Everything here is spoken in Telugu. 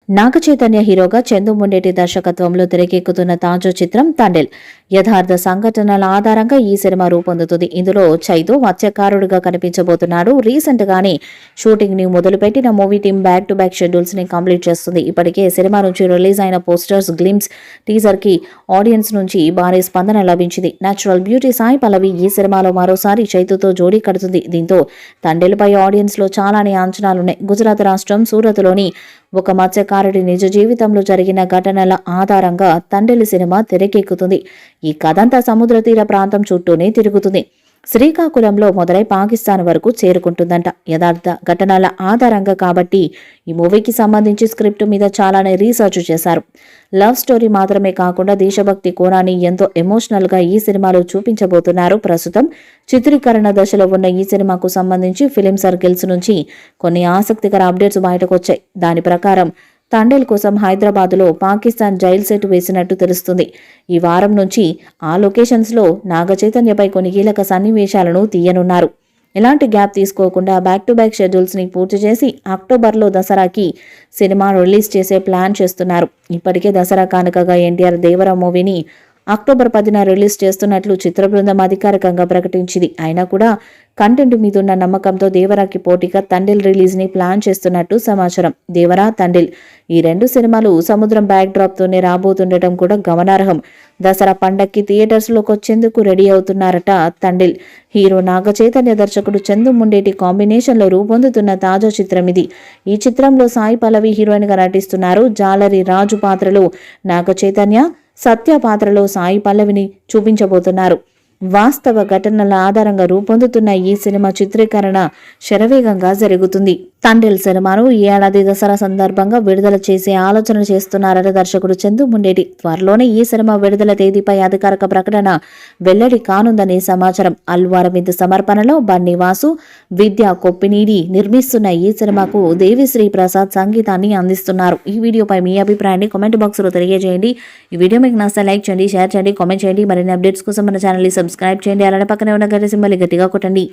నాగచైతన్య హీరోగా చందు ముండేటి దర్శకత్వంలో తెరకెక్కుతున్న తాజా చిత్రం తండేల్ యథార్థ సంఘటనల ఆధారంగా ఈ సినిమా రూపొందుతుంది. ఇందులో చైతు మత్స్యకారుడిగా కనిపించబోతున్నాడు. రీసెంట్ గానే షూటింగ్ ని మొదలుపెట్టిన movie team back to back schedules ని కంప్లీట్ చేస్తుంది. ఇప్పటికే సినిమా నుంచి రిలీజ్ అయిన పోస్టర్స్, గ్లిమ్స్, టీజర్ కి ఆడియన్స్ నుంచి భారీ స్పందన లభించింది. నేచురల్ బ్యూటీ సాయి పల్లవి ఈ సినిమాలో మరోసారి చైతుతో జోడీ కడుతుంది. దీంతో తండేల్ పై ఆడియన్స్ లో చాలానే అంచనాలున్నాయి. గుజరాత్ రాష్ట్రం సూరత్లోని ఒక మత్స్యకారుడి నిజ జీవితంలో జరిగిన ఘటనల ఆధారంగా తండేలు సినిమా తెరకెక్కుతుంది. ఈ కథంతా సముద్ర తీర ప్రాంతం చుట్టూనే తిరుగుతుంది. శ్రీకాకుళంలో మొదలై పాకిస్తాన్ వరకు చేరుకుంటుందంట. యథార్థ ఘటనల ఆధారంగా కాబట్టి ఈ మూవీకి సంబంధించి స్క్రిప్ట్ మీద చాలానే రీసెర్చ్ చేశారు. లవ్ స్టోరీ మాత్రమే కాకుండా దేశభక్తి కోణాన్ని ఎంతో ఎమోషనల్ గా ఈ సినిమాలో చూపించబోతున్నారు. ప్రస్తుతం చిత్రీకరణ దశలో ఉన్న ఈ సినిమాకు సంబంధించి ఫిలిం సర్కిల్స్ నుంచి కొన్ని ఆసక్తికర అప్డేట్స్ బయటకు వచ్చాయి. దాని ప్రకారం తండేల్ కోసం హైదరాబాద్లో పాకిస్తాన్ జైల్ సెట్ వేసినట్టు తెలుస్తుంది. ఈ వారం నుంచి ఆ లొకేషన్స్లో నాగచైతన్యపై కొన్ని కీలక సన్నివేశాలను తీయనున్నారు. ఎలాంటి గ్యాప్ తీసుకోకుండా బ్యాక్ టు బ్యాక్ షెడ్యూల్స్ని పూర్తి చేసి అక్టోబర్లో దసరాకి సినిమా రిలీజ్ చేసే ప్లాన్ చేస్తున్నారు. ఇప్పటికే దసరా కానుకగా ఎన్టీఆర్ దేవర మూవీని అక్టోబర్ 10న రిలీజ్ చేస్తున్నట్లు చిత్ర బృందం అధికారికంగా ప్రకటించింది. అయినా కూడా కంటెంట్ మీదున్న నమ్మకంతో దేవరాకి పోటీగా తండేల్ రిలీజ్ ని ప్లాన్ చేస్తున్నట్టు సమాచారం. దేవరా, తండేల్ ఈ రెండు సినిమాలు సముద్రం బ్యాక్ డ్రాప్ తోనే రాబోతుండటం కూడా గమనార్హం. దసరా పండక్కి థియేటర్స్ లోకి వచ్చేందుకు రెడీ అవుతున్నారట తండేల్. హీరో నాగచైతన్య, దర్శకుడు చందు ముండేటి కాంబినేషన్ లో రూపొందుతున్న తాజా చిత్రం ఇది. ఈ చిత్రంలో సాయి పల్లవి హీరోయిన్ గా నటిస్తున్నారు. జాలరి రాజు పాత్రలో నాగచైతన్య, సత్య పాత్రలో సాయి పల్లవిని చూపించబోతున్నారు. వాస్తవ ఘటనల ఆధారంగా రూపొందుతున్న ఈ సినిమా చిత్రీకరణ శరవేగంగా జరుగుతుంది. తండేల్ సినిమాను ఈ ఏడాది దసరా సందర్భంగా విడుదల చేసే ఆలోచన చేస్తున్నారని దర్శకుడు చందు ముండేటి. త్వరలోనే ఈ సినిమా విడుదల తేదీపై అధికారిక ప్రకటన వెల్లడి కానుందని సమాచారం. అల్లు అరవింద్ సమర్పణలో బన్నీ వాసు, విద్యా కొప్పినీడి నిర్మిస్తున్న ఈ సినిమాకు దేవిశ్రీ ప్రసాద్ సంగీతాన్ని అందిస్తున్నారు. ఈ వీడియోపై మీ అభిప్రాయాన్ని కామెంట్ బాక్స్ లో తెలియజేయండి. ఈ వీడియో మీకు నచ్చితే లైక్ చేయండి, షేర్ చేయండి, కామెంట్ చేయండి. మరిన్ని అప్డేట్స్ కోసం మన ఛానల్ ని సబ్స్క్రైబ్ చేయండి. అలానే పక్కనే ఉన్న గంట సింబల్ గట్టిగా కొట్టండి.